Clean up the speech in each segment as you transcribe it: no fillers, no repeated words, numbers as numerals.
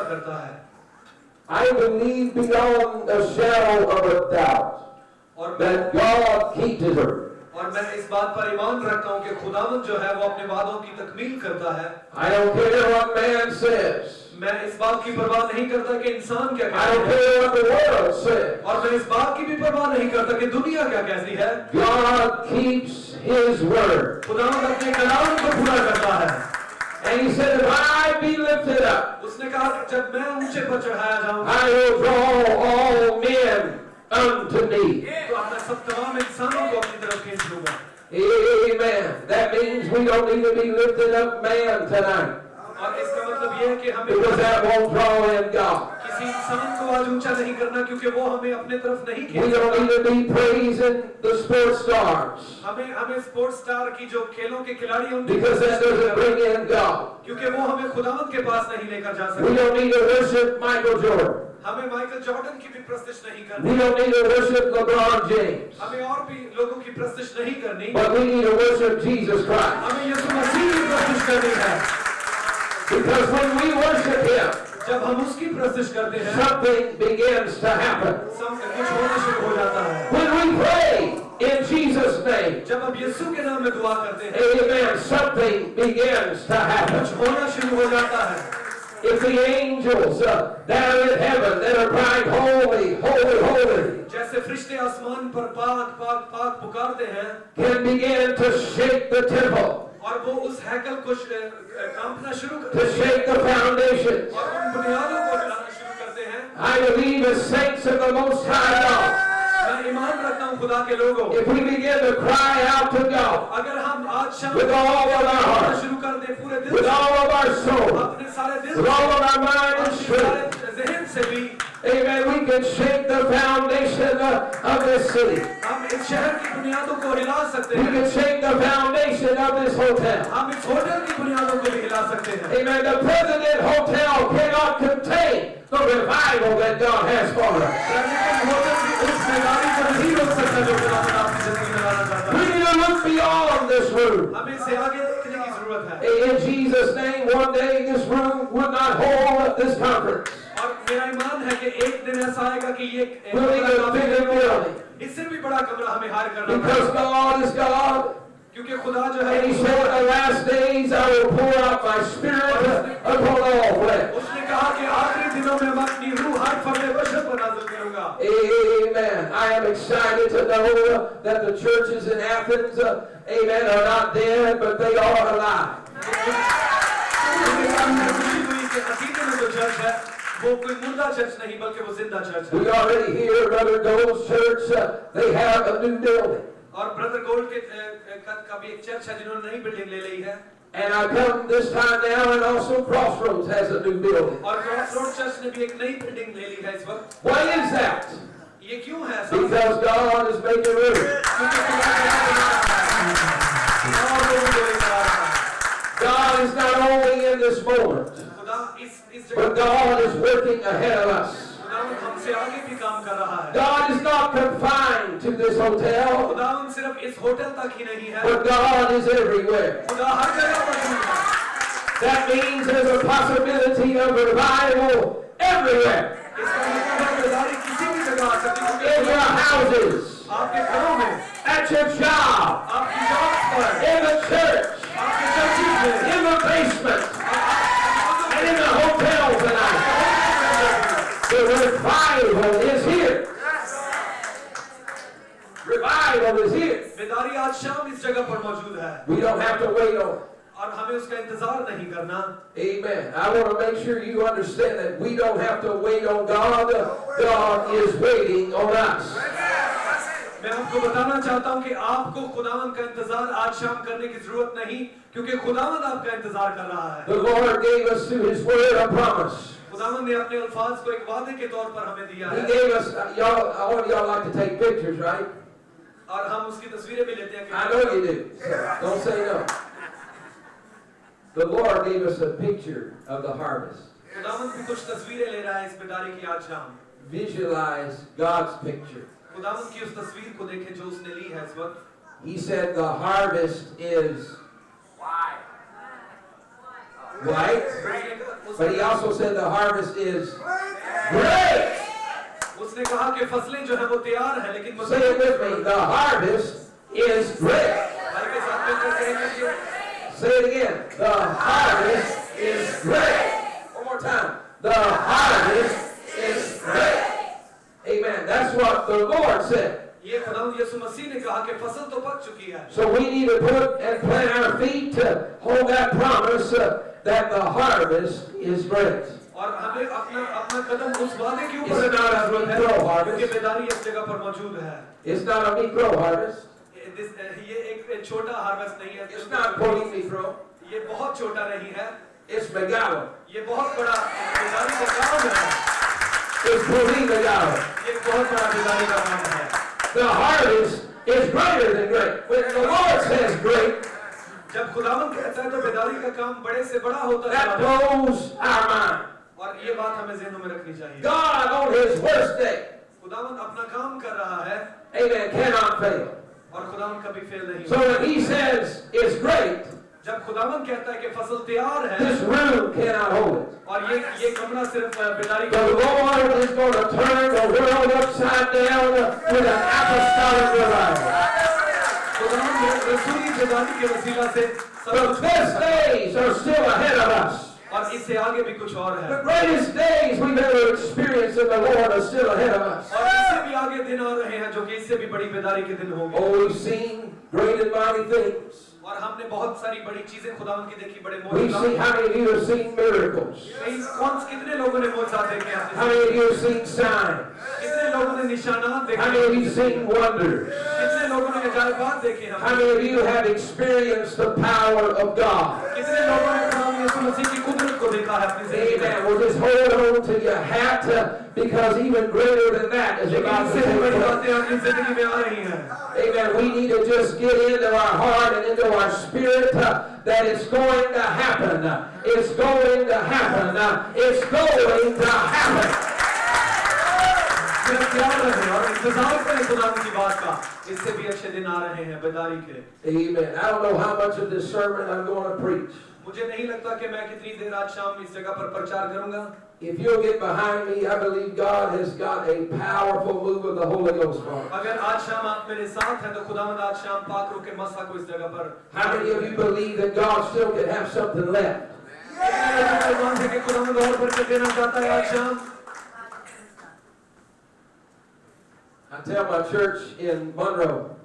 करता है। I believe beyond a shadow of a doubt that God keeps His word. और मैं इस बात पर ईमान रखता हूँ कि खुदावंद जो है वो अपने वादों की तकमील करता है। I don't care what man says. मैं इस बात की परवाह नहीं करता कि इंसान क्या कहता I don't care what the world says. और मैं इस बात की भी परवाह नहीं करता कि दुनिया क्या कहती है। God keeps His word. खुदावंद अपने कलाम को पूरा करता है। And He said, if I be lifted up, उसने कहा जब मैं ऊंचे पर चढ़ाया जाऊं, I will draw all men unto me. तो अपना सब तमाम इंसानों को अपनी तरफ खींच लूंगा। Amen. That means we don't need to be lifted up man tonight. और इसका मतलब ये है कि हमें Because that won't draw in God. किसी इंसान को आज ऊंचा नहीं करना क्योंकि वो हमें अपने तरफ नहीं We don't खींचता। need to be praising the sports stars. हमें स्पोर्ट्स स्टार की जो खेलों के खिलाड़ी हैं उनकी Because that doesn't bring in God. क्योंकि वो हमें खुदावंद के पास नहीं लेकर जा We सकते। don't need to worship Michael Jordan. हमें माइकल जॉर्डन की भी प्रस्तिश नहीं We करनी। don't need to worship LeBron James. हमें और भी लोगों की प्रस्तिश नहीं करनी। But we need to worship Jesus Christ. हमें यीशु मसीह की प्रस्तिश करनी है। Because when we worship Him, जब हम उसकी प्रस्तिश करते हैं, something begins to happen. सब कुछ होना शुरू हो जाता है। When we pray in Jesus' name, जब हम यीशु के नाम में दुआ करते हैं, amen, something begins to happen. कुछ होना शुरू हो जाता है। If the angels that are in heaven that are crying, holy, holy, holy, जैसे फरिश्ते आसमान पर पाक पाक पाक पुकारते हैं, can begin to shake the temple, और वो उस हैकल को कांपना शुरू to करते हैं, shake the foundations, और उन बुनियादों को हिलाना शुरू करते हैं। I believe as saints of the Most High God, मैं ईमान रखता हूँ खुदा के लोगों, if we begin to cry out to God अगर हम आज शाम with all of our heart, शुरू कर दें पूरे दिल with से, all of our soul, अपने सारे दिल with से, all of our mind and अपने strength, सारे ज़हन से भी, amen, we can shake the foundation of this city. हम इस शहर की बुनियादों को हिला सकते We हैं। can shake the foundation of this hotel. हम इस होटल की बुनियादों को भी हिला सकते हैं। Amen. The President Hotel cannot contain the revival that God has for us. लेकिन होटल की उस मैदानी को नहीं रोक सकता जो खुदावंद आपकी जिंदगी में लाना चाहता We है। need to look beyond this room. हमें इससे आगे देखने की जरूरत है। In Jesus' name, one day this room would not hold this conference. और मेरा ईमान है कि एक दिन ऐसा आएगा कि ये We'll need a bigger building. इससे भी बड़ा कमरा हमें हायर करना Because पड़ेगा। God is God. क्योंकि खुदा जो है And He said, in the last days I will pour out my spirit upon all flesh. उसने कहा कि आखिरी दिनों में मैं अपनी रूह हर फर्द बशर पर नाज़िल करूंगा। Amen. I am excited to know that the churches in Athens, amen, are not dead, but they are alive. खुशी हुई कि अतीत में जो चर्च है वो कोई मुर्दा चर्च नहीं बल्कि वो जिंदा चर्च है। We already hear Brother Gold's church, they have a new building. और ब्रदर गोल्ड के का भी एक चर्च है जिन्होंने नई बिल्डिंग ले ली है। And I come this time now, and also Crossroads has a new building. और क्रॉसरोड चर्च ने भी एक नई बिल्डिंग ले ली है इस वक्त। Why is that? ये क्यों है? Because God is making room. God is not only in this moment, but God is working ahead of us. हमसे आगे भी काम कर रहा है। God is not confined to this hotel, खुदावंद सिर्फ इस होटल तक ही नहीं है। but God is everywhere. खुदा हर जगह मौजूद है। That means there's a possibility of revival everywhere. इसका मतलब है बेदारी किसी भी जगह आ सकती है। In your houses, आपके घरों में, at your job, आपकी जॉब पर, in the church, आपके चर्चिज में, in the basement, and in the hotel tonight. The revival is here. Revival is here. बेदारी आज शाम इस जगह पर मौजूद है। We don't have to wait on it. और हमें उसका इंतजार नहीं करना। Amen. I want to make sure you understand that we don't have to wait on God. God is waiting on us. मैं आपको बताना चाहता हूं कि आपको खुदावंद का इंतजार आज शाम करने की जरूरत नहीं, क्योंकि खुदावंद आपका इंतजार कर रहा है। The Lord gave us through His Word a promise. खुदावंद ने अपने अल्फाज को एक वादे के तौर पर हमें दिया He है। gave us, y'all, I want y'all like to take pictures, right? और हम उसकी तस्वीरें भी लेते हैं। I know you do. Don't say no. The Lord gave us a picture of the harvest. खुदावंद भी कुछ तस्वीरें ले रहा है इस बेदारी की आज शाम। Visualize God's picture. खुदावंद की उस तस्वीर को देखें जो उसने ली है इस वक्त। He said the harvest is white. But he also said the harvest is great. उसने कहा कि फसलें जो है वो तैयार है, लेकिन Say it with me. The harvest is great. भाई के साथ मिलकर कहेंगे, Say it again. The harvest is great. One more time. The harvest is great. Amen. That's what the Lord said. ये खुदावंद यीशु मसीह ने कहा कि फसल तो पक चुकी है। So we need to put and plant our feet to hold that promise that the harvest is great. और हमें अपना कदम उस वादे के ऊपर It's not a micro harvest. क्योंकि बेदारी इस जगह पर मौजूद है। It's not a micro harvest. ये एक छोटा हार्वेस्ट नहीं है। It's not pulling micro. ये बहुत छोटा नहीं है। It's megalo. ये बहुत बड़ा बेदारी का काम है। It's pulling megalo. ये बहुत बड़ा बेदारी का काम है। The harvest is greater than great. When the Lord says great, जब खुदावंद कहता है तो बेदारी का काम बड़े से बड़ा होता that है। blows our mind. और ये बात हमें ज़हनों में रखनी चाहिए। God on His worst day, खुदावंद अपना काम कर रहा है। amen, cannot fail. और खुदावंद कभी फेल नहीं So होता। when He says it's great, जब खुदावंद कहता है कि फसल तैयार है this room cannot hold it. और ये कमरा सिर्फ बेदारी The Lord is going to turn the world upside down with an apostolic revival. खुदावंद रसूली बेदारी के वसीला से The best days are still ahead of us. और इससे आगे भी कुछ और है। The greatest days we've ever experienced in the Lord are still ahead of us. और इससे भी आगे दिन आ रहे हैं जो कि इससे भी बड़ी बेदारी के दिन होंगे। Oh, we've seen great and mighty things. और हमने बहुत सारी बड़ी चीजें खुदावंद की देखी, बड़े We've seen, how many of you have seen miracles? कितने लोगों ने मौजूद देखे हैं? How many of you have seen signs? कितने लोगों ने निशानात देखे? How many of you have seen wonders? कितने लोगों ने अजायबात देखे हैं? How many of you have experienced the power of God? कितने लोगों ने खुदावंद यीशु मसीह की कुदरत को देखा है अपनी जिंदगी में? Amen. Well, just hold on to your hat because even greater than that is लेकिन about to इससे take बड़ी place. बातें अपनी जिंदगी में आ रही हैं। Amen. We need to just get into our heart and into our spirit that it's going to happen. It's going to happen. It's going to happen. सिर्फ याद रखें और इंतजार करें खुदावंद की बात का। इससे भी अच्छे दिन आ रहे हैं बेदारी के। Amen. I don't know how much of this sermon I'm going to preach. मुझे नहीं लगता कि मैं कितनी देर आज शाम इस जगह पर प्रचार करूंगा। If you'll get behind me, I believe God has got a powerful move of the Holy Ghost for us. अगर आज शाम आप मेरे साथ हैं तो खुदावंद आज शाम पाक रूह के मसा को इस जगह पर। How many of you believe that God still can have something left? कितने लोगों को ईमान है कि खुदावंद और बरकत देना चाहता है आज शाम? I tell my church in Monroe,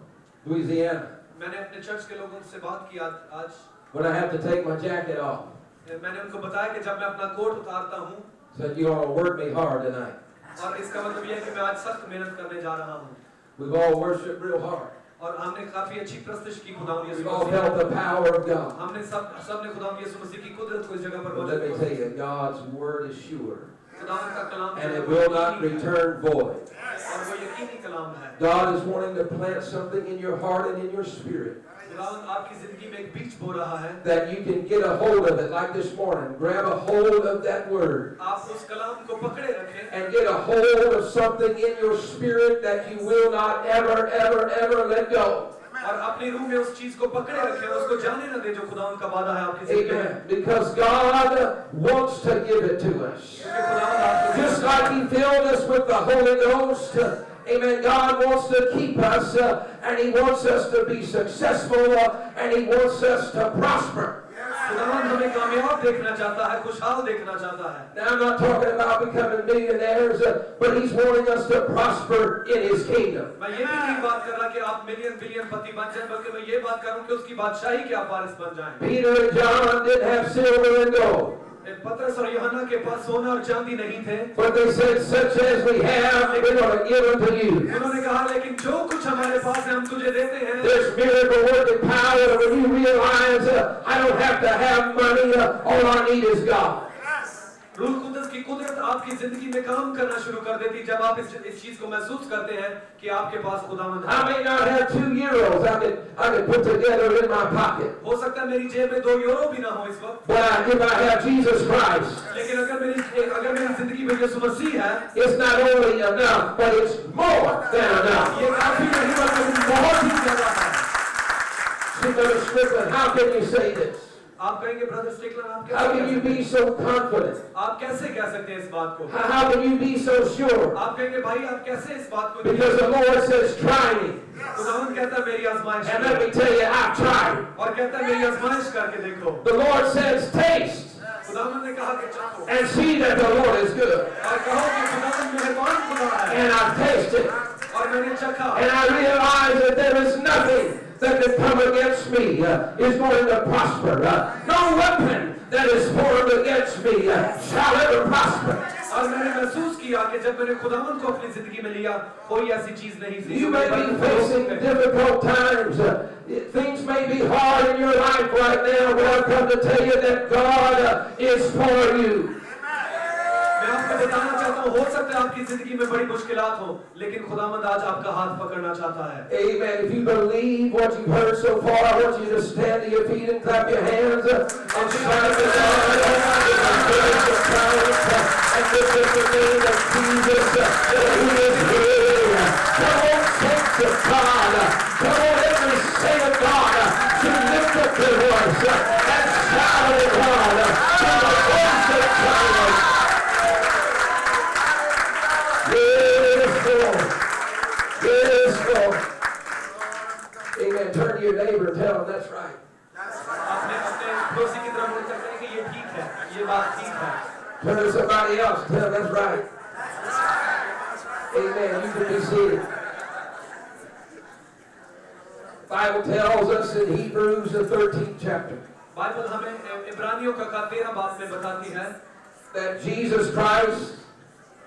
Louisiana, मैंने अपने चर्च के लोगों से बात की आज when I have to take my jacket off, मैंने उनको बताया कि जब मैं अपना कोट उतारता हूँ said, you all work me hard tonight. और इसका मतलब यह है कि मैं आज सख्त मेहनत करने जा रहा हूँ। We've all worshiped real hard. और हमने काफी अच्छी प्रस्तुति की खुदावंद We've Yeshu all Masih. felt the power of God. हमने सबने खुदावंद यीशु मसीह की कुदरत को इस जगह पर But let me मौजूद tell you, God's word is sure, खुदावंद का कलाम and जो है it वो will not यकीनी है। return void. और वो यकीनी कलाम है। God is wanting to plant something in your heart and in your spirit खुदावंद आपकी जिंदगी में एक बीज बो रहा है। that you can get a hold of it like this morning. Grab a hold of that word आप उस कलाम को पकड़े रखें and get a hold of something in your spirit that you will not ever, ever, ever let go. और अपनी रूह में उस चीज को पकड़े रखें, उसको जाने न दे जो खुदावंद का वादा है आपकी जिंदगी में। Amen. Because God wants to give it to us. क्योंकि खुदावंद आपको Just like He filled us with the Holy Ghost, amen, God wants to keep us and He wants us to be successful and He wants us to prosper. खुदावंद हमें कामयाब देखना चाहता है, खुशहाल देखना चाहता है। Now I'm not talking about becoming millionaires, but He's wanting us to prosper in His kingdom. मैं ये भी नहीं बात कर रहा कि आप मिलियन बिलियन पति बन जाएं, बल्कि मैं ये बात कर रहा हूँ कि उसकी बादशाही के आप वारिस बन जाएं। Peter and John didn't have silver and gold, पतरस और यूहन्ना के पास सोना और चांदी नहीं थे, but they said, such as we have, we're going to give unto you. उन्होंने कहा लेकिन जो कुछ हमारे पास है हम तुझे देते हैं। There's miracle working power when you realize I don't have to have money, all I need is God. रूह कुदस की कुदरत आपकी जिंदगी में काम करना शुरू कर देती जब आप इस चीज को महसूस करते हैं कि आपके पास खुदावंद है। I may not have 2 euros I could put together in my pocket, हो सकता है मेरी जेब में 2 यूरो भी ना हो इस वक्त, but if I have Jesus Christ, लेकिन अगर मेरी जिंदगी में यीशु मसीह है, it's not only enough, but it's more than enough. ये काफी नहीं बल्कि बहुत ही ज्यादा है। See, Brother Strickland, how can you say this? आप कहेंगे ब्रदर स्टिकलर आप How can you be so confident? आप कैसे कह सकते हैं इस बात को? How can you be so sure? आप कहेंगे भाई आप कैसे इस बात को? Because the Lord says, try me. खुदावंद कहता है मेरी आजमाइश And let me tell you, I've tried. और कहता है मेरी आजमाइश करके देखो. The Lord says, taste खुदावंद ने कहा कि चखो and see that the Lord is good. और कहो कि खुदावंद मेहरबान खुदा है. And I've tasted. और मैंने चखा. And I realize that there is nothing that can come against me is going to prosper. No weapon that is formed against me shall ever prosper. और मैंने महसूस किया कि जब मैंने खुदावंद को अपनी जिंदगी में लिया कोई ऐसी चीज नहीं थी. You may be facing difficult times. Things may be hard in your life right now, but I've come to tell you that God is for you. मैं आपको बताना चाहता हूँ हो सकता है आपकी जिंदगी में बड़ी मुश्किलात हो लेकिन खुदावंद आज आपका हाथ पकड़ना चाहता है. Amen. If you believe what you've heard so far, I want you to stand to your feet and clap your hands and shout to God and praise the power and lift up the name of Jesus who is here. Come on, saints of God. Come on, every saint of God to lift up their voice and shout to God to the voice of triumph. Yes, Lord. Yes, Lord. Amen. Turn to your neighbor and tell him that's right. आपने अपने पड़ोसी की तरफ मुड़ सकते हैं कि ये ठीक है ये बात ठीक है. Turn to somebody else and tell them that's right. Amen. You can be seated. Bible tells us in Hebrews the 13th chapter Bible हमें इब्रानियों का 13 बाब में बताती है that Jesus Christ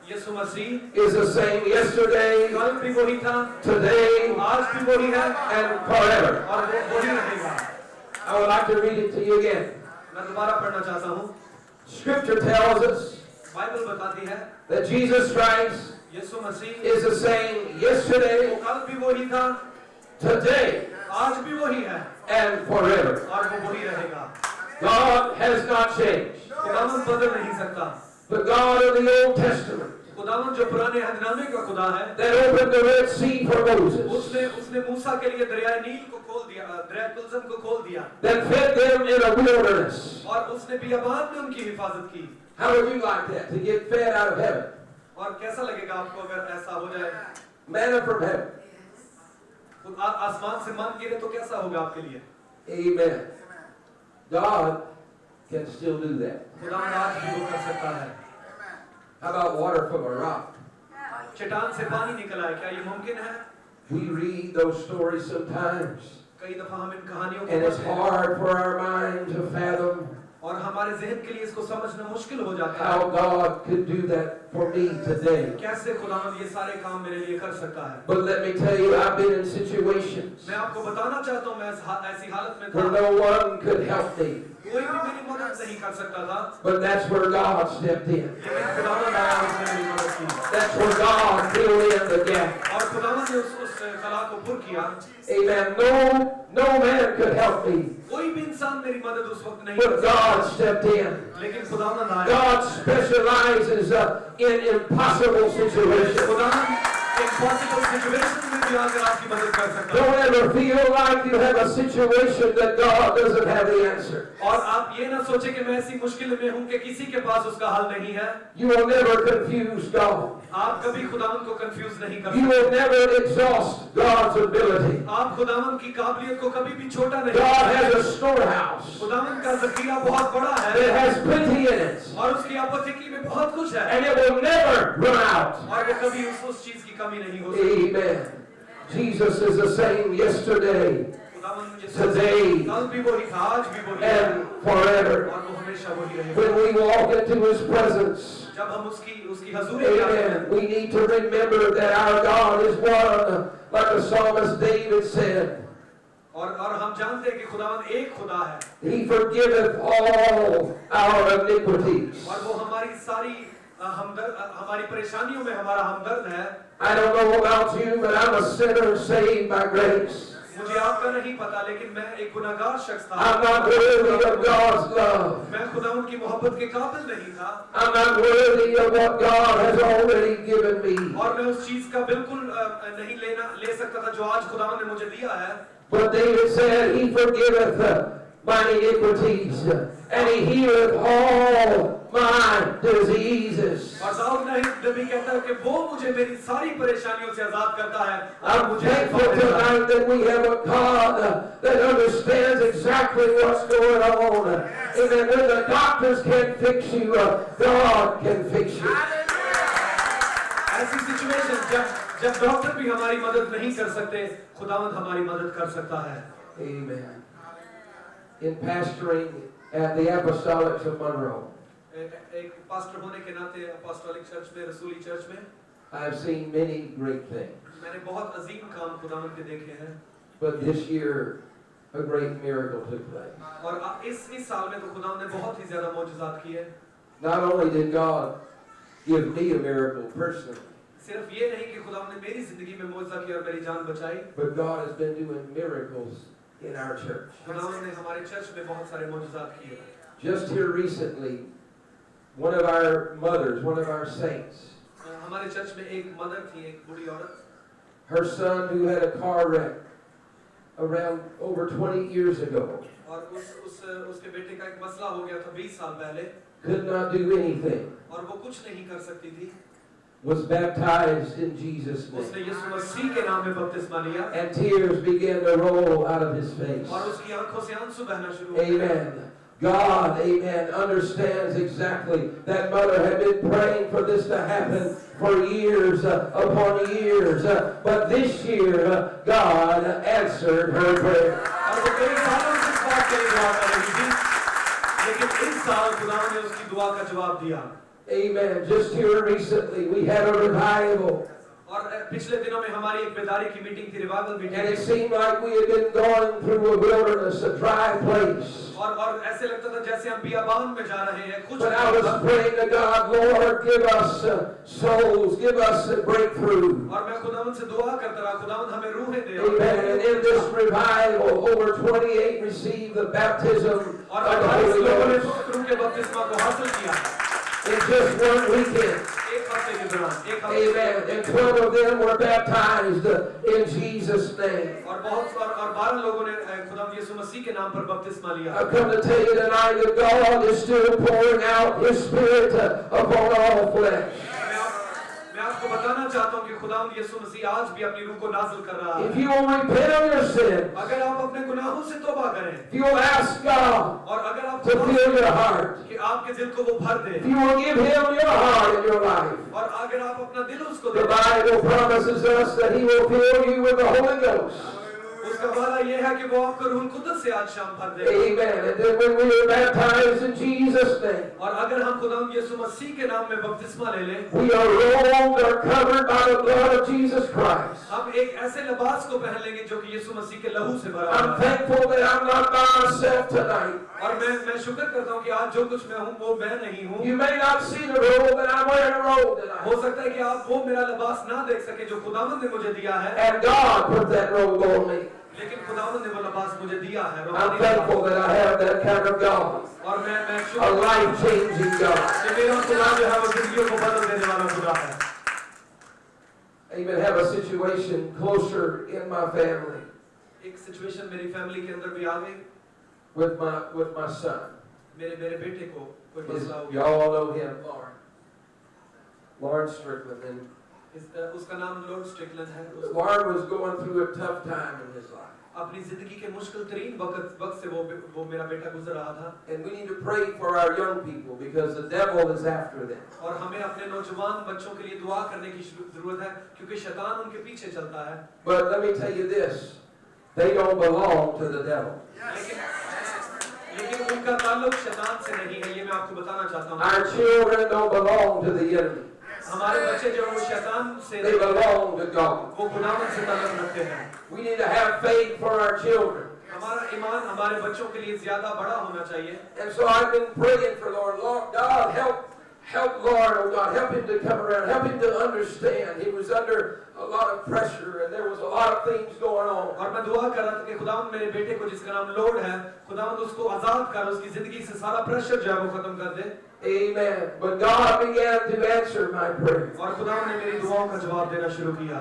Yeshu Masih is the same yesterday, कल भी वही था today, आज भी वही है and forever. और वो वही रहेगा. I would like to read it to you again. मैं दोबारा पढ़ना चाहता हूँ. Scripture tells us बाइबल बताती है that Jesus Christ Yeshu Masih is the same yesterday, कल भी वही था today, आज भी वही है and forever. और वो वही रहेगा. God has not changed. खुदावंद बदल नहीं सकता. The God of the Old Testament खुदावंद जो पुराने अहदनामे का खुदा है that opened the Red Sea for Moses, उसने मूसा के लिए दरियाए नील को खोल दिया दरियाए कुलसम को खोल दिया that fed them in a wilderness. और उसने बियाबान में उनकी हिफाजत की. How would you like that, to get fed out of heaven? और कैसा लगेगा आपको अगर ऐसा हो जाए? Manna from heaven. आसमान से मन गिरे तो कैसा होगा आपके लिए? Amen. God can still do that. खुदावंद आज भी वो कर सकता है. How about water from a rock? चट्टान से पानी निकला है क्या ये मुमकिन है? We read those stories sometimes, कई दफा हम इन कहानियों को and it's पढ़ते हैं hard for our mind to fathom और हमारे ज़हन के लिए इसको समझना मुश्किल हो जाता है. how God could do that for me today. कैसे खुदावंद ये सारे काम मेरे लिए कर सकता है? But let me tell you, I've been in situations मैं आपको बताना चाहता हूँ मैं ऐसी हालत में where था no one could help me. कोई भी मेरी मदद नहीं कर सकता था. But that's where God stepped in. लेकिन खुदावंद आया और उसने मेरी मदद की. That's where God filled in the gap. और खुदावंद ने उस कला को पूरा किया. Amen. No man could help me. कोई भी इंसान मेरी मदद उस वक्त नहीं But कर God सकता. stepped in. लेकिन खुदावंद आया. God specializes in impossible situations. खुदावंद impossible situations में भी आकर आपकी मदद कर सकता है. Don't ever feel like you have a situation that God doesn't have the answer. और आप ये ना सोचे कि मैं ऐसी मुश्किल में हूँ कि किसी के पास उसका हल नहीं है. You will never confuse God. आप कभी खुदावंद को कंफ्यूज नहीं कर You सकते. will never exhaust God's ability. आप खुदावंद की काबिलियत को कभी भी छोटा नहीं. God has a storehouse खुदावंद का ज़ख़ीरा बहुत बड़ा that है has plenty in it, और उसकी आपूर्ति में बहुत कुछ है and it will never run out. और वो कभी उस चीज की कमी नहीं हो सकती. Amen. Jesus is the same yesterday, खुदावंद today, कल भी वही था आज भी वही है and forever. और वो हमेशा वही रहेगा. When we walk into His presence, जब हम उसकी हजूरी में आते हैं amen, we need to remember that our God is one, like the psalmist David said. और हम जानते हैं कि खुदावंद एक खुदा है He forgiveth all our iniquities. और वो हमारी सारी हमारी परेशानियों में हमारा हमदर्द है. I don't know about you, but I'm a sinner saved by grace. मुझे आपका नहीं पता लेकिन मैं एक गुनाहगार शख्स था. I'm not worthy of God's love. मैं खुदावंद की मोहब्बत के काबिल नहीं था I'm not worthy of what God has already given me. और मैं उस चीज का बिल्कुल नहीं ले सकता था जो आज खुदावंद ने मुझे दिया है. But David said, He forgiveth mine iniquities, and he healeth all my diseases. और दाऊद नबी कहता है कि वो मुझे मेरी सारी परेशानियों से आजाद करता है। I'm thankful tonight that we have a God that understands exactly what's going on. Amen. When the doctors can't fix you, God can fix you. ऐसी सिचुएशन जब डॉक्टर भी हमारी मदद नहीं कर सकते, खुदावंद हमारी मदद कर सकता है। Amen. In pastoring at the Apostolics of Monroe, एक पास्टर होने के नाते अपोस्टोलिक चर्च में, रसूली चर्च में, I have seen many great things. मैंने बहुत अजीम काम खुदावंद के देखे हैं। But this year, a great miracle took place. और इस साल में तो खुदावंद ने बहुत ही ज्यादा मौजूदात किए। Not only did God give me a miracle personally, सिर्फ ये नहीं कि खुदावंद ने मेरी जिंदगी में मौजूदा किया और मेरी जान बचाई, but God has been doing miracles in our church. खुदावंद ने हमारे चर्च में बहुत सारे मौजूदात किए। Just here recently, one of our mothers, one of our saints, हमारे चर्च में एक मदर थी, एक बूढ़ी औरत, her son who had a car wreck around over 20 years ago, और उसके बेटे का एक मसला हो गया था 20 साल पहले, could not do anything, और वो कुछ नहीं कर सकती थी, was baptized in Jesus' उसने name, यीशु मसीह के नाम में बपतिस्मा लिया, and tears began to roll out of his face. और उसकी आंखों से आंसू बहना शुरू हो गए। Amen. God, amen, understands exactly. That mother had been praying for this to happen for years upon years. But this year, God answered her prayer. और वो कई सालों से इस बात के लिए दुआ कर रही थी, लेकिन इस साल खुदा ने उसकी दुआ का जवाब दिया। Amen. Just here recently, we had a revival. और पिछले दिनों में हमारी एक बेदारी की मीटिंग थी, revival meeting, And it seemed like we had been going through a wilderness, a dry place. और ऐसे लगता था जैसे हम बियाबान में जा रहे हैं, कुछ But I was praying to God, Lord, give us souls, give us a breakthrough. और मैं खुदावंद से दुआ करता रहा, खुदावंद हमें रूहें दे। Amen. And in this revival, over 28 received the baptism और of the 28 Holy लोगों ने Ghost. पवित्र रूह के बपतिस्मा को हासिल किया In just one weekend. एक हफ्ते के दौरान, एक हफ्ते। Amen. And 12 of them were baptized in Jesus' name. और 12 लोगों ने खुदावंद यीशु मसीह के नाम पर बपतिस्मा लिया। I've come to tell you tonight that God is still pouring out His Spirit upon all flesh. मैं आपको बताना चाहता हूँ कि खुदावंद यीशु मसीह आज भी अपनी रूह को नाज़िल कर रहा है। If you will repent of your sin, अगर आप अपने गुनाहों से तौबा करें, if you will ask God और अगर आप to fill your heart, कि आपके दिल को वो भर दे, if you will give Him your heart and your life, और अगर आप अपना दिल उसको the they, Bible promises us that He will fill you with the Holy Ghost. उसका वादा ये है कि वो आपको रूह कुदस से आज शाम भर दे। Amen. And then when we are baptized in Jesus' name, और अगर हम खुदावंद यीशु मसीह के नाम में बपतिस्मा ले लें, we are robed or covered by the blood of Jesus Christ. हम एक ऐसे लिबास को पहन लेंगे जो कि यीशु मसीह के लहू से भरा I'm हुआ है। thankful that I'm not by myself tonight. और मैं शुक्र करता हूँ कि आज जो कुछ मैं हूँ वो मैं नहीं हूँ। You may not see the robe, but I'm wearing a robe tonight. हो सकता है कि आप वो मेरा लिबास ना देख सके जो खुदावंद ने मुझे दिया है, And God put that robe on me. लेकिन खुदावंद ने वो लिबास मुझे दिया है। I'm thankful that I have that kind of God. और मैं A शुक्र life-changing God. कि मेरा खुदा जो है वो जिंदगियों को बदल देने वाला खुदा है। I even have a situation closer in my family एक सिचुएशन मेरी फैमिली के अंदर भी आ गई, with my son. मेरे बेटे को कोई मसला हो गया। Y'all all know him, Lauren Strickland. And उसका नाम लॉर्ड स्ट्रिकलैंड है। Lauren was going through a tough time in his life. अपनी जिंदगी के मुश्किल तरीन वक्त से वो मेरा बेटा गुजर रहा था। And we need to pray for our young people because the devil is after them. और हमें अपने नौजवान बच्चों के लिए दुआ करने की जरूरत है क्योंकि शैतान उनके पीछे चलता है। But let me tell you this, they don't belong to the devil. लेकिन उनका ताल्लुक शैतान से नहीं है, ये मैं आपको बताना चाहता हूँ। Our children don't belong to the enemy. हमारे बच्चे जो वो शैतान से They belong to God. वो खुदावंद से ताल्लुक रखते हैं। We need to have faith for our children. हमारा ईमान हमारे बच्चों के लिए ज्यादा बड़ा होना चाहिए। And so I've been praying for Lord, God, help Lord, oh God, help him to come around, help him to understand. He was under a lot of pressure and there was a lot of things going on. और मैं दुआ कर रहा था कि खुदावंद मेरे बेटे को जिसका नाम लॉर्ड है, खुदावंद उसको आजाद कर, उसकी जिंदगी से सारा प्रेशर जो है वो खत्म कर दे। Amen. But God began to answer my prayer. और खुदावंद ने मेरी दुआओं का जवाब देना शुरू किया।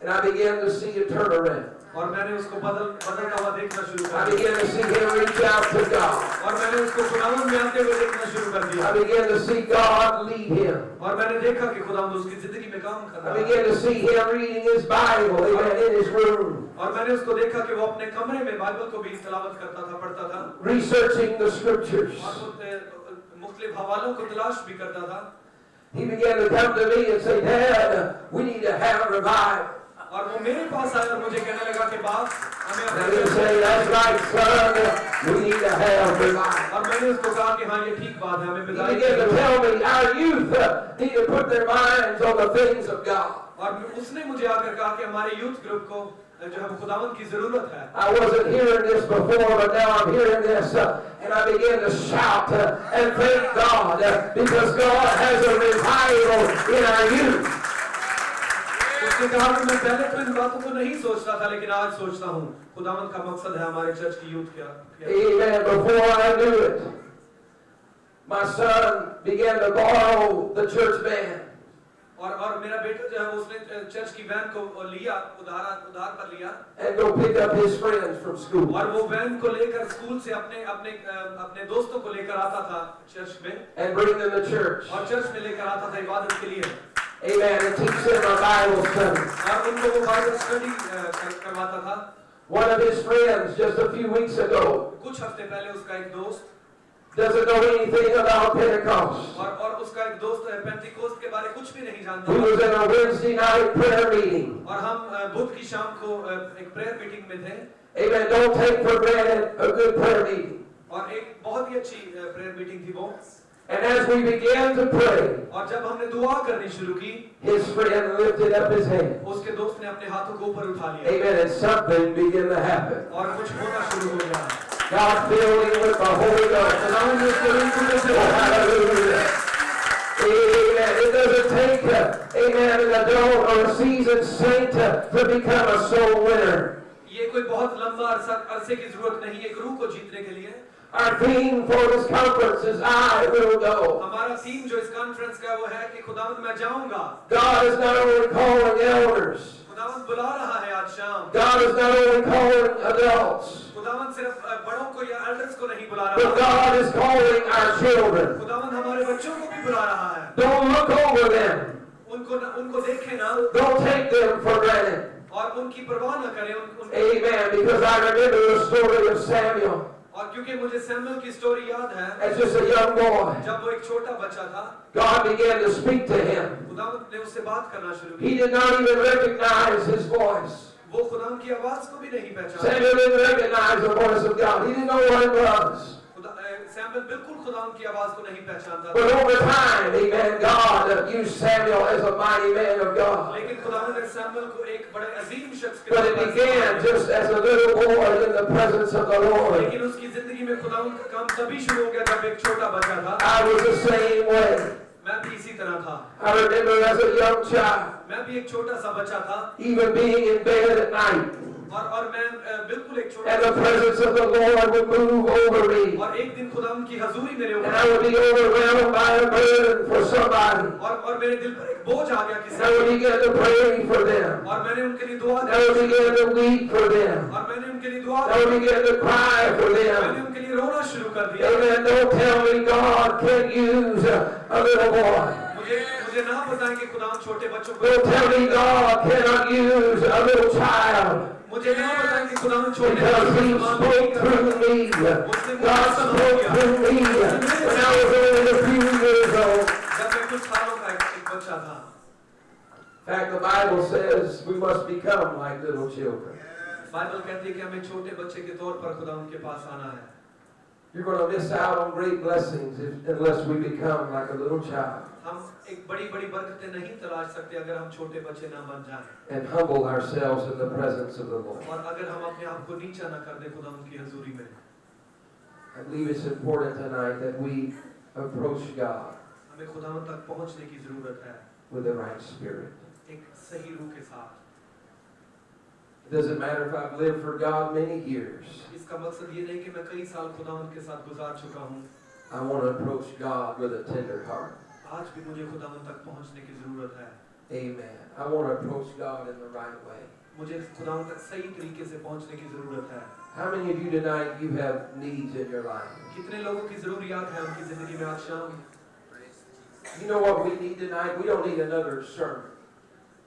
And I began to see it turn around. और मैंने उसको बदलता हुआ देखना शुरू I कर दिया began to see him reach out to God. और मैंने उसको खुदावंद में आते हुए देखना शुरू कर दिया I began to see God lead him. और मैंने देखा कि खुदावंद उसकी जिंदगी में काम कर I रहा है began to see him reading his Bible, amen, in his room, और मैंने उसको देखा कि वो अपने कमरे में बाइबल को भी तिलावत करता था पढ़ता था researching the scriptures. और वो मुख्तलिफ हवालों को तलाश भी करता था He began to come to me and say, Dad, we need to have a revival. और वो मेरे पास आया और मुझे कहने लगा कि बाप हमें And I didn't say, that's right, son, we need to have revival. और मैंने उसको कहा कि हाँ ये ठीक बात है हमें He विदाई began to करनी tell me, our youth need to put their minds on the things of God. और उसने मुझे आकर कहा कि हमारे यूथ ग्रुप को जो है वो खुदावंद की जरूरत है I wasn't hearing this before, but now I'm hearing this, and I began to shout and thank God because God has a revival in our youth. उसने कहा कि मैं पहले तो इन बातों को नहीं सोचता था लेकिन आज सोचता हूँ खुदावंद का मकसद है हमारे चर्च की यूथ क्या Amen. Before I knew it, my son began to borrow the church van. और मेरा बेटा जो है उसने चर्च की वैन को लिया उधार पर लिया And go pick up his friends from school. और वो वैन को लेकर स्कूल से अपने दोस्तों को लेकर आता था चर्च में And bring them to church. और चर्च में लेकर आता था इबादत के लिए Amen. And teach them a Bible study. और उनको वो बाइबल स्टडी करवाता था One of his friends just a few weeks ago कुछ हफ्ते पहले उसका एक दोस्त doesn't know anything about Pentecost. और उसका एक दोस्त पेंटिकोस्ट के बारे कुछ भी नहीं जानता He was in a Wednesday night prayer meeting. और हम बुध की शाम को एक प्रेयर मीटिंग में थे Amen. Don't take for granted a good prayer meeting. और एक बहुत ही अच्छी प्रेयर मीटिंग थी वो And as we began to pray, और जब हमने दुआ करनी शुरू की his friend lifted up his hand. उसके दोस्त ने अपने हाथों को ऊपर उठा लिया Amen. And something began to happen. और कुछ होना शुरू हो गया God filled him with the Holy Ghost. And I was just oh, hallelujah. Amen. It doesn't take, amen, an adult or a seasoned saint to become a soul winner. ये कोई बहुत लंबा अरसे की जरूरत नहीं है एक रूह को जीतने के लिए Our theme for this conference is I will go. हमारा थीम जो इस कॉन्फ्रेंस का वो है कि खुदावंद मैं जाऊंगा God is not only calling elders. खुदावंद बुला रहा है आज शाम God is not only calling adults. खुदावंद सिर्फ बड़ों को या एल्डर्स को नहीं बुला But रहा God is calling our children. खुदावंद हमारे बच्चों को भी बुला रहा है Don't look over them. उनको देखें ना Don't take them for granted. और उनकी परवाह न करें Amen. Because I remember the story of Samuel. और क्योंकि मुझे सैमुअल की स्टोरी याद है As just a young boy, जब वो एक छोटा बच्चा था God began to speak to him. खुदावंद ने उससे बात करना शुरू He की did not even recognize his voice. वो खुदावंद की आवाज को भी नहीं पहचाना Samuel didn't recognize the voice of God. He didn't know what it was. Samuel बिल्कुल खुदावंद की आवाज को नहीं पहचानता But था over time, amen, God used Samuel as a mighty man of God. लेकिन खुदावंद ने सैमुअल को एक बड़े अजीम शख्स के But it began just as a little boy in the presence of the Lord. लेकिन उसकी जिंदगी में खुदावंद का काम तभी शुरू हो गया जब एक छोटा बच्चा था I was the same way. मैं भी इसी तरह था I remember as a young child, मैं भी एक छोटा सा बच्चा था even being in bed at night, और मैं बिल्कुल एक छोटा and the presence of the Lord would move over me. और एक दिन खुदावंद की हजूरी मेरे And ऊपर I would be overwhelmed by a burden for somebody. और मेरे दिल पर एक बोझ आ गया And I would किसी begin to pray for them. और मैंने उनके लिए दुआ And I would begin to weep for them. और मैंने उनके लिए दुआ And I would begin to cry for मैंने them. उनके लिए रोना शुरू कर दिया Amen. Don't tell me God can use a little boy. मुझे ना बताएं कि खुदावंद छोटे बच्चों को Don't tell me God cannot use a little child. मुझे ना बताएं कि खुदावंद छोटे Because He spoke through me. God spoke through me when I was only a few years old. जब मैं कुछ सालों का एक बच्चा था In fact, the Bible says we must become like little children. Bible कहती है कि हमें छोटे बच्चे के तौर पर खुदावंद के पास आना है You're going to miss out on great blessings unless we become like a little child हम एक बड़ी बरकतें नहीं तलाश सकते अगर हम छोटे बच्चे ना बन जाएं and humble ourselves in the presence of the Lord. और अगर हम अपने आप को नीचा ना कर दे खुदावंद की हजूरी में I believe it's important tonight that we approach God हमें खुदावंद तक पहुंचने की जरूरत है with the right spirit. एक सही रूह के साथ It doesn't matter if I've lived for God many years. इसका मकसद ये नहीं कि मैं कई साल खुदावंद के साथ गुजार चुका हूँ I want to approach God with a tender heart. आज भी मुझे खुदावंद तक पहुंचने की जरूरत है Amen. I want to approach God in the right way. मुझे खुदावंद तक सही तरीके से पहुंचने की जरूरत है. How many of you tonight, you have needs in your life? कितने लोगों की जरूरियात हैं उनकी जिंदगी में आज शाम? You know what we need tonight? We don't need another sermon.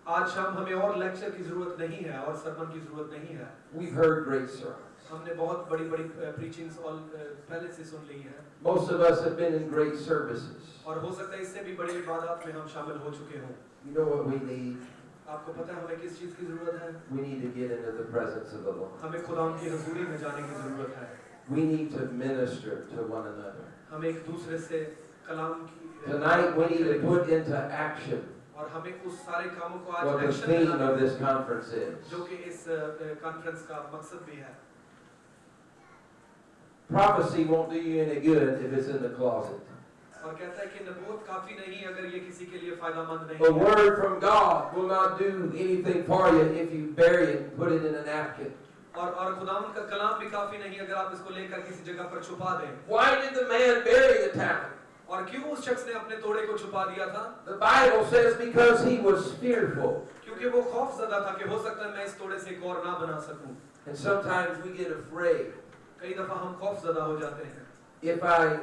आज शाम हमें और लेक्चर की जरूरत नहीं है और सरमन की जरूरत नहीं है. We've heard great sermons. हमने बहुत बड़ी-बड़ी प्रीचिंग्स पहले से सुन ली हैं. Most of us have been in great services. और हो सकता है इससे भी बड़ी इबादत में हम शामिल हो चुके हों. You know what we need? आपको पता है हमें किस चीज की जरूरत है? We need to get into the presence of the Lord. हमें खुदावंद की हुजूरी में जाने की जरूरत है. We need to minister to one another. हमें एक दूसरे से कलाम की Tonight we need to put into action और हमें उस सारे कामों को आज what the एक्शन में theme लाना of this conference is. जो कि इस कॉन्फ्रेंस का मकसद भी है. Prophecy won't do you any good if it's in the closet. और कहता है कि नबूवत काफी नहीं अगर ये किसी के लिए फायदेमंद The नहीं है. word from God will not do anything for you if you bury it and put it in a napkin. और खुदावंद का कलाम भी काफी नहीं अगर आप इसको लेकर किसी जगह पर छुपा दें. Why did the man bury the talent? और क्यों उस शख्स ने अपने तोड़े को छुपा दिया था? The Bible says because he was fearful. क्योंकि वो खौफजदा था कि हो सकता है मैं इस तोड़े से एक और ना बना सकूं. And sometimes we get afraid. कई दफा हम खौफजदा हो जाते हैं. If I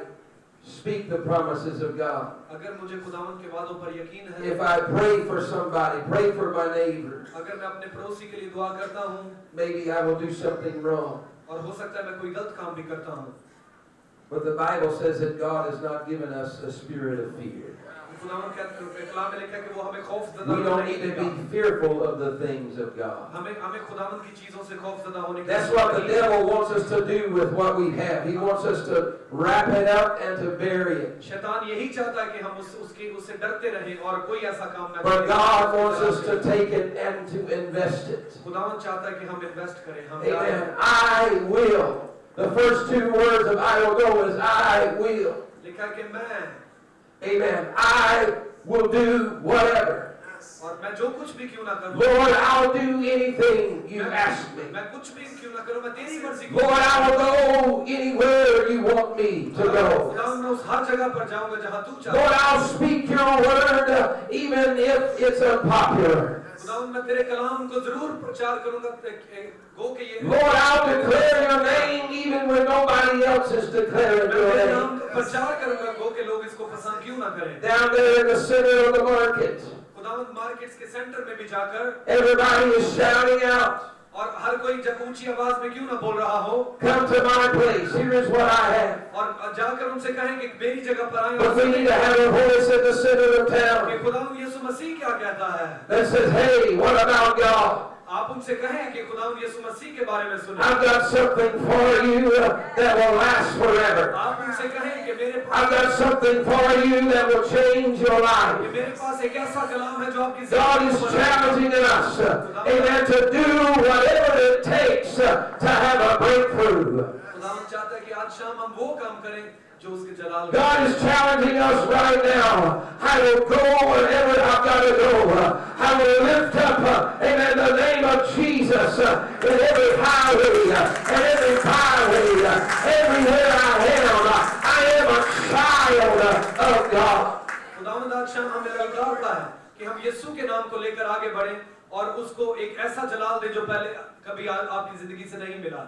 speak the promises of God, अगर मुझे खुदावंद के वादों पर यकीन है, if I pray for somebody, pray for my neighbor, अगर मैं अपने पड़ोसी के लिए दुआ करता हूँ, maybe I will do something wrong. और हो सकता है मैं कोई गलत काम भी करता हूँ. But the Bible says that God has not given us a spirit of fear. खुदावंद के कलाम में लिखा है कि वो हमें खौफजदा We don't नहीं need to देगा. be fearful of the things of God. हमें खुदावंद की चीजों से खौफजदा होने की That's what the devil wants us to do with what we have. He wants us to wrap it up and to bury it. शैतान यही चाहता है कि हम उससे डरते रहें और कोई ऐसा काम ना But करें. God wants us to take it and to invest it. खुदावंद चाहता है कि हम इन्वेस्ट करें. हम Amen. I will. The first two words of I will go is I will. लिखा है कि मैं Amen. I will do whatever. और मैं जो कुछ भी क्यों ना करूं. Lord, I'll do anything you ask me. मैं कुछ भी क्यों ना करूं. मैं तेरी मर्जी को. Lord, I will go anywhere you want me to go. खुदावंद मैं उस हर जगह पर जाऊंगा जहां तू चाहे. Lord, I'll speak your word even if it's unpopular. खुदावंद मैं तेरे कलाम को जरूर प्रचार करूंगा. गो के ये Lord, I'll declare your name even when nobody else is declaring your तेरे name. नाम का प्रचार करूंगा. गो के लोग इसको पसंद क्यों ना करें. Down there in the center of the market, खुदावंद मार्केट्स के सेंटर में भी जाकर everybody is shouting out, और हर कोई जब ऊंची आवाज में क्यों ना बोल रहा हो. come to my place, here is what I have. और जाकर उनसे कहें कि मेरी जगह पर आए. But we need to have a voice in the center of कि town खुदावंद यीशु मसीह क्या कहता है. that says, hey, what about God? आप उनसे कहें कि खुदावंद यीशु मसीह के बारे में सुने. I've got something for you that will last forever. आप उनसे कहें कि मेरे I've got something for you that will change your life. कि मेरे पास एक ऐसा कलाम है जो आपकी God जिंदगी is को बदल देगा. challenging us, amen, to do whatever it takes to have a breakthrough. खुदावंद चाहता है कि आज शाम हम वो काम करें जो उसके जलाल. God is challenging us right now. I will go wherever I've got to go. I will lift up, amen, the name of Jesus in every highway and every byway, everywhere I am. I am a child of God. खुदावंद आज शाम हमें ललकारता है कि हम यीशु के नाम को लेकर आगे बढ़ें और उसको एक ऐसा जलाल दे जो पहले कभी आपकी जिंदगी से नहीं मिला.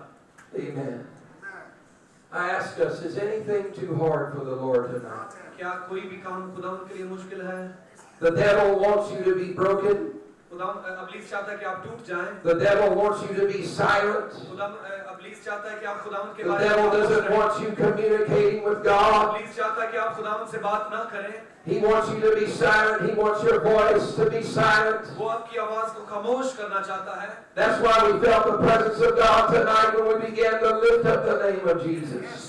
Amen. I ask us, is anything too hard for the Lord tonight? क्या कोई भी काम खुदावंद के लिए मुश्किल है? The devil wants you to be broken. खुदावंद अबलीस चाहता है कि आप टूट जाएं. The devil wants you to be silent. खुदावंद अबलीस चाहता है कि आप खुदावंद के The बारे devil में doesn't want you communicating with God. अबलीस चाहता है कि आप खुदावंद से बात ना करें. He wants you to be silent. He wants your voice to be silent. वो आपकी आवाज को खामोश करना चाहता है. That's why we felt the presence of God tonight when we began to lift up the name of Jesus.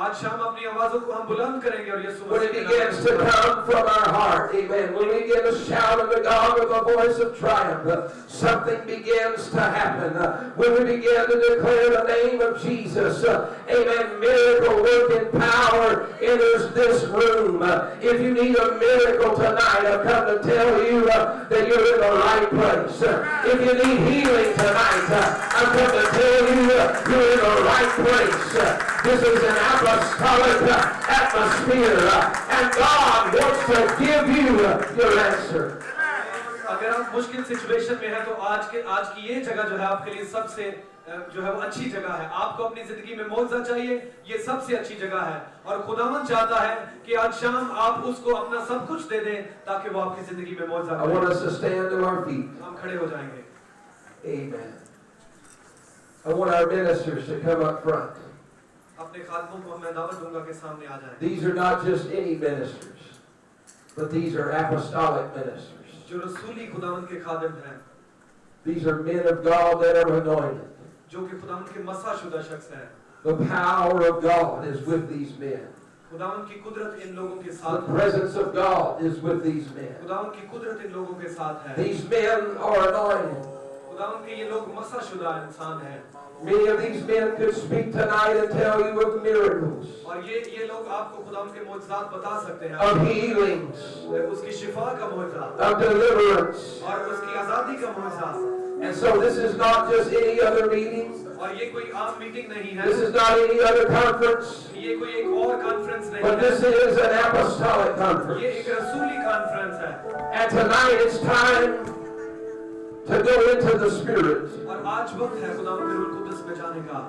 आज शाम अपनी आवाजों को हम बुलंद करेंगे और यीशु When मसीह it के begins नाम to में come from our heart, amen. When we begin to shout unto God with a voice of triumph, something begins to happen. When we begin to declare the name of Jesus, amen, miracle working power enters this room. If you need a miracle tonight, I've come to tell you that you're in the right place. If you need healing tonight, I've come to tell you you're in the right place. This is an apostolic atmosphere, and God wants to give you your answer. आप मुश्किल situation में हैं तो आज की ये जगह जो है आपके लिए सबसे जो है वो अच्छी जगह है। आपको अपनी जिंदगी में मौजा चाहिए, ये सबसे अच्छी जगह है। और खुदावंद चाहता है कि आज शाम आप उसको अपना सब कुछ दे दें ताकि वो आपकी जिंदगी में मौजा I want us to stand to our feet. हम खड़े हो जाएंगे। Amen. I want our ministers to come up front. अपने खादमों को मैं दावत दूंगा कि सामने आ जाएं। These are not just any ministers, but these are apostolic ministers. जो रसूली खुदावंद के खादिम हैं, These are men of God that are anointed. जो कि खुदावंद के मसाशुदा शख्स हैं। The power of God is with these men. खुदावंद की कुदरत इन लोगों के The साथ है। presence of God is with these men. खुदावंद की कुदरत इन लोगों के साथ है। These men are anointed. खुदावंद के ये लोग मसाशुदा इंसान हैं। Many of these men could speak tonight and tell you of miracles, और ये लोग आपको खुदावंद के मौजज़ात बता सकते हैं। of healings, उसकी शिफा का मौजज़ा of deliverance. और उसकी आजादी का मौजज़ा। And so this is not just any other meeting. और ये कोई आम मीटिंग नहीं है। This is not any other conference. ये कोई एक और कॉन्फ्रेंस नहीं But है। this is an apostolic ये conference. एक रसूली कॉन्फ्रेंस है। And tonight it's time to go into the Spirit. और आज वक्त है खुदावंद के रूह कुद्दस में जाने का।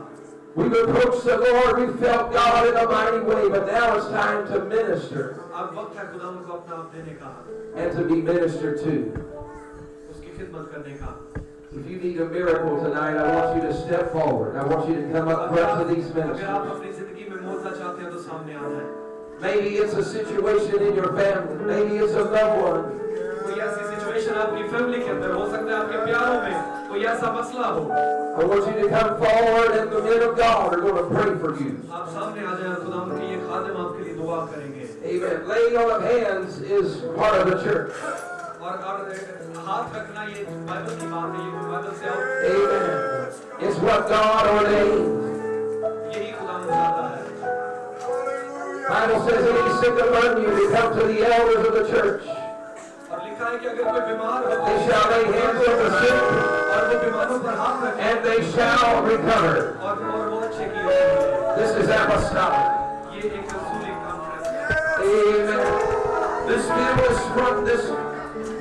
We've approached the Lord, we felt God in a mighty way, but now it's time to minister अब वक्त है खुदावंद को अपना आप देने का, and to be ministered to. उसकी खिदमत करने का। If you need a miracle tonight, I want you to step forward. I want you to come up front to these अगर आप ministers. अपनी जिंदगी में मौजज़ा चाहते हैं तो सामने आ जाएं। Maybe it's a situation in your family. Maybe it's a loved one. कोई ऐसी सिचुएशन आपकी फैमिली के अंदर हो सकता है, आपके प्यारों में कोई ऐसा मसला हो। I want you to come forward and the men of God are going to pray for you. आप सामने आ जाएं, खुदावंद के ये खादिम आपके लिए दुआ करेंगे। Amen. Laying on of hands is part of the church. और हाथ रखना ये बाइबल की बात है, ये बाइबल से आप Amen. It's what God ordained. यही खुदावंद चाहता है। Bible says any sick among you to come to the elders of the church. और लिखा है कि अगर कोई बीमार हो They shall lay hands on the sick और वो बीमारों पर हाथ रखे and they shall recover. और वो अच्छे किए जाएंगे। This is apostolic. ये एक रसूली कॉन्फ्रेंस है। Amen. This bill is from this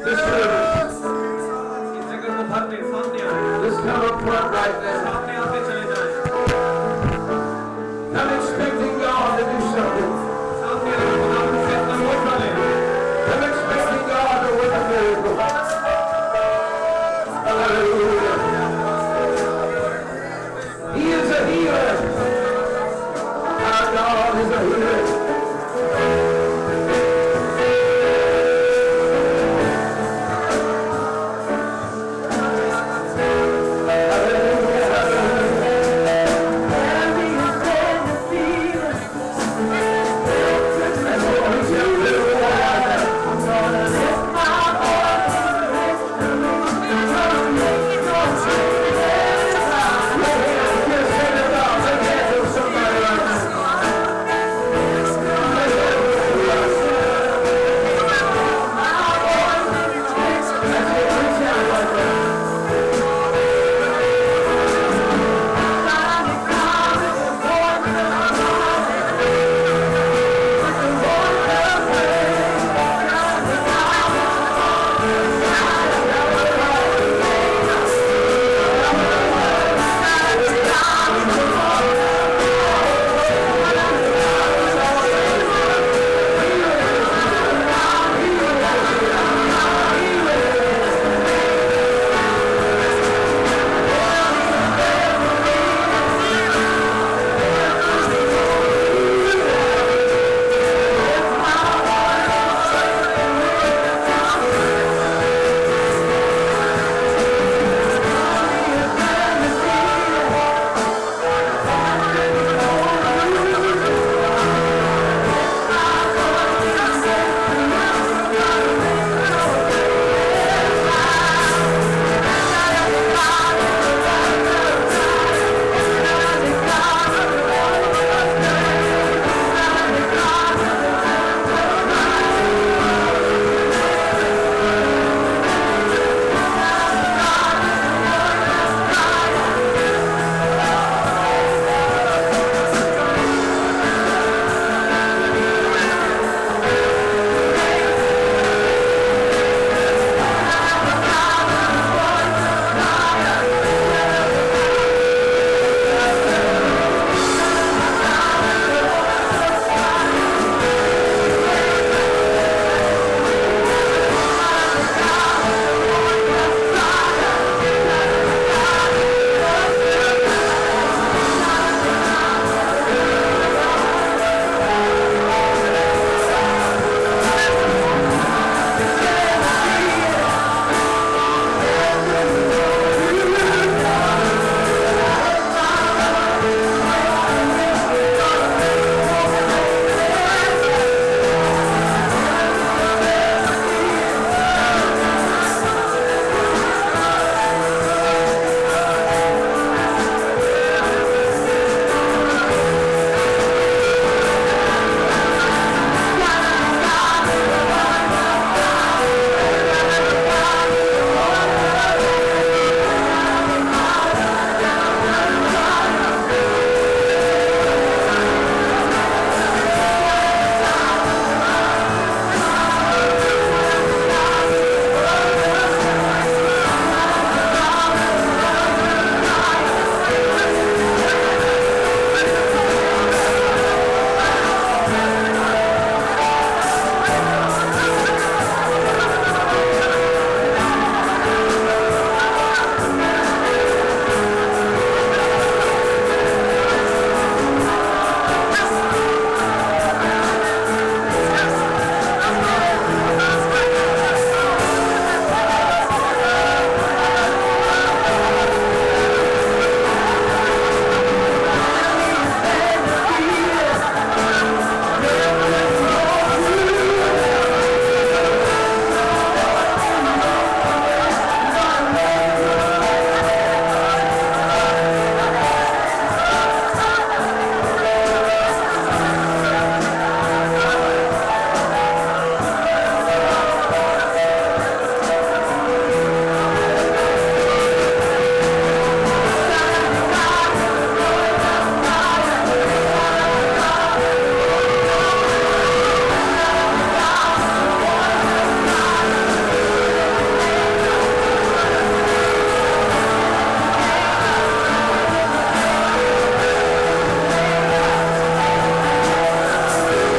service. इस जगह को भरने सामने आए, Let's come up front right now. सामने